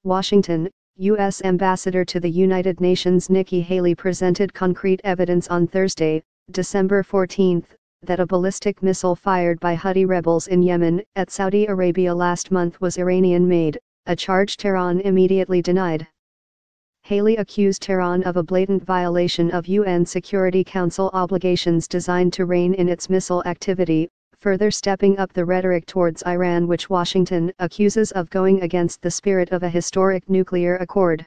Washington, U.S. Ambassador to the United Nations Nikki Haley presented concrete evidence on Thursday, December 14, that a ballistic missile fired by Houthi rebels in Yemen at Saudi Arabia last month was Iranian-made, a charge Tehran immediately denied. Haley accused Tehran of a blatant violation of UN Security Council obligations designed to rein in its missile activity, further stepping up the rhetoric towards Iran, which Washington accuses of going against the spirit of a historic nuclear accord.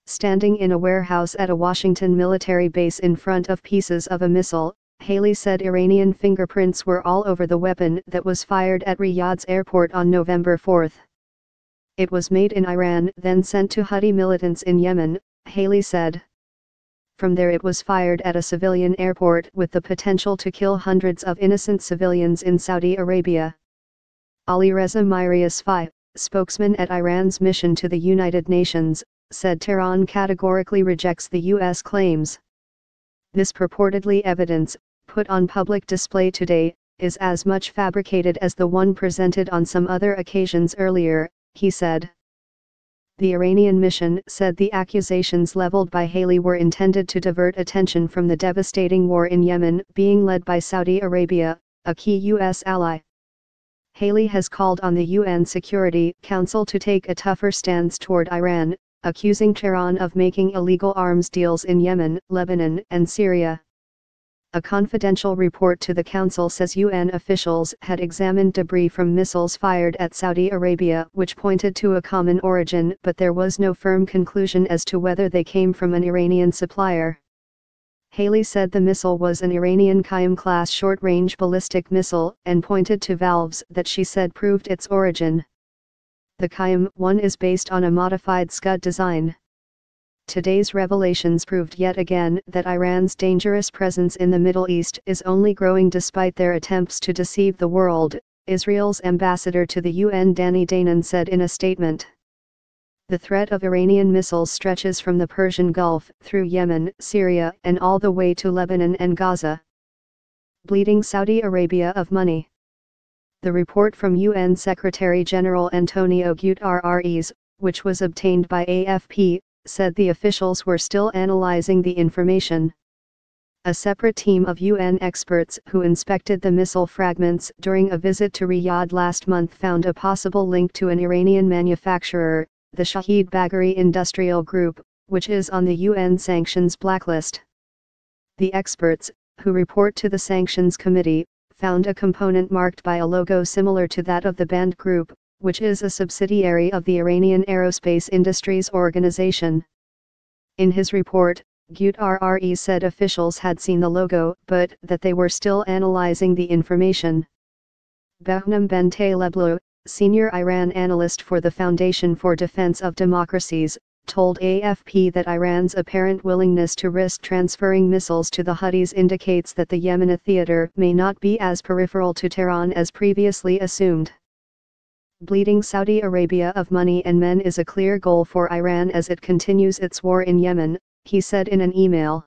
Standing in a warehouse at a Washington military base in front of pieces of a missile, Haley said Iranian fingerprints were all over the weapon that was fired at Riyadh's airport on November 4. It was made in Iran, then sent to Houthi militants in Yemen, Haley said. From there it was fired at a civilian airport with the potential to kill hundreds of innocent civilians in Saudi Arabia. Ali Reza Miriasfi, spokesman at Iran's mission to the United Nations, said Tehran categorically rejects the U.S. claims. This purportedly evidence, put on public display today, is as much fabricated as the one presented on some other occasions earlier, he said. The Iranian mission said the accusations leveled by Haley were intended to divert attention from the devastating war in Yemen being led by Saudi Arabia, a key U.S. ally. Haley has called on the UN Security Council to take a tougher stance toward Iran, accusing Tehran of making illegal arms deals in Yemen, Lebanon, and Syria. A confidential report to the Council says UN officials had examined debris from missiles fired at Saudi Arabia which pointed to a common origin, but there was no firm conclusion as to whether they came from an Iranian supplier. Haley said the missile was an Iranian Qaem-class short-range ballistic missile and pointed to valves that she said proved its origin. The Qaem-1 is based on a modified Scud design. Today's revelations proved yet again that Iran's dangerous presence in the Middle East is only growing despite their attempts to deceive the world, Israel's ambassador to the UN Danny Danon said in a statement. The threat of Iranian missiles stretches from the Persian Gulf through Yemen, Syria, and all the way to Lebanon and Gaza. Bleeding Saudi Arabia of money. The report from UN Secretary-General Antonio Guterres, which was obtained by AFP, said the officials were still analyzing the information. A separate team of UN experts who inspected the missile fragments during a visit to Riyadh last month found a possible link to an Iranian manufacturer, the Shahid Bagheri Industrial Group, which is on the UN sanctions blacklist. The experts, who report to the Sanctions Committee, found a component marked by a logo similar to that of the banned group, which is a subsidiary of the Iranian Aerospace Industries Organization. In his report, Guterres said officials had seen the logo but that they were still analyzing the information. Behnam Bentaleblu, senior Iran analyst for the Foundation for Defense of Democracies, told AFP that Iran's apparent willingness to risk transferring missiles to the Houthis indicates that the Yemeni theater may not be as peripheral to Tehran as previously assumed. Bleeding Saudi Arabia of money and men is a clear goal for Iran as it continues its war in Yemen, he said in an email.